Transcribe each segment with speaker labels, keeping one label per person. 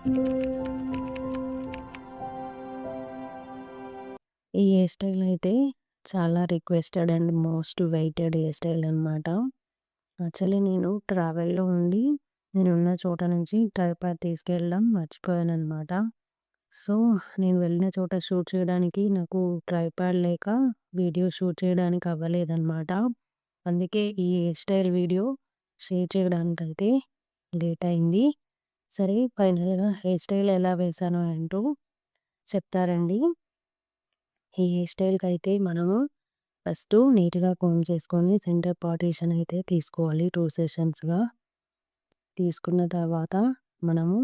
Speaker 1: ఈ hair style అయితే చాలా requested and most waited hair style అనమాట. యాక్చువల్లీ నేను ట్రావెల్‌లో ఉండి నేనున్న చోట నుంచి ట్రైపాడ్ తీసుకెళ్ళడం మర్చిపోయాననమాట. సో, నేను వెళ్ళిన చోట షూట్ చేయడానికి నాకు ట్రైపాడ్ లేక వీడియో షూట్ చేయడానికి అవ్వలేదనమాట. అందుకే ఈ హెయిర్ స్టైల్ వీడియో షేర్ చేయడానికైతే లేట్ అయింది. సరే ఫైనల్‌గా హెయిర్ స్టైల్ ఎలా వేశానో ఏంటో చెప్తారండి. ఈ హెయిర్ స్టైల్‌కైతే మనము ఫస్టు నీట్‌గా కోంబ్ చేసుకొని సెంటర్ పార్టిషన్ అయితే తీసుకోవాలి 2 సెషన్స్‌గా. తీసుకున్న తర్వాత మనము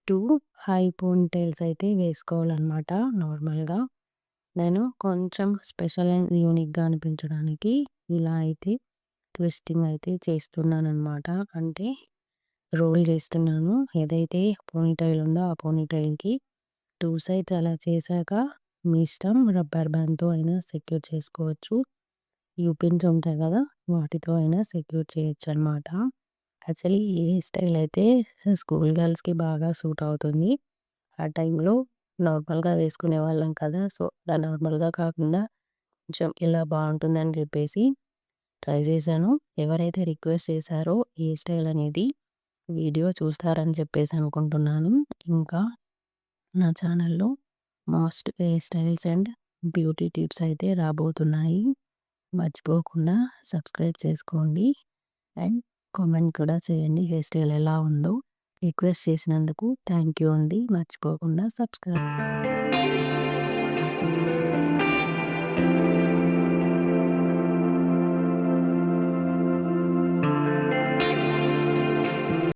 Speaker 1: 2 హై పోనీ టెయిల్స్ అయితే వేసుకోవాలనమాట నార్మల్‌గా. నేను కొంచెం స్పెషల్ అండ్ యూనిక్‌గా అనిపించడానికి ఇలా అయితే ట్విస్టింగ్ అయితే చేస్తున్నాననమాట. అంటే రోల్ చేస్తున్నాను. ఏదైతే పోనీ టెయిల్ ఉందో ఆ పోనీ టెయిల్‌కి 2 సైడ్స్ అలా చేశాక మీ ఇష్టం రబ్బర్ బ్యాండ్‌తో అయినా సెక్యూర్ చేసుకోవచ్చు. యూ పిన్స్ ఉంటాయి కదా! వాటితో అయినా సెక్యూర్ చేయొచ్చనమాట. యాక్చువల్లీ ఈ హెయిర్ స్టైల్ అయితే స్కూల్ గర్ల్స్‌కి బాగా సూట్ అవుతుంది. ఆ టైంలో నార్మల్‌గా వేసుకునేవాళ్ళం కదా! సో, అలా నార్మల్‌గా కాకుండా కొంచెం ఇలా బావుంటుందని చెప్పేసి ట్రై చేశాను. ఎవరైతే రిక్వెస్ట్ చేశారో ఈ హెయిర్ స్టైల్ అనేది వీడియో చూస్తారని చెప్పేసి అనుకుంటున్నాను. ఇంకా నా ఛానల్‌లో most hair styles and beauty tips అయితే రాబోతున్నాయి. మర్చిపోకుండా సబ్స్క్రైబ్ చేసుకోండి. అండ్ కామెంట్ కూడా చేయండి హెయిర్ స్టైల్ ఎలా ఉందో. రిక్వెస్ట్ చేసినందుకు థ్యాంక్ యూ అండి. మర్చిపోకుండా సబ్స్క్రైబ్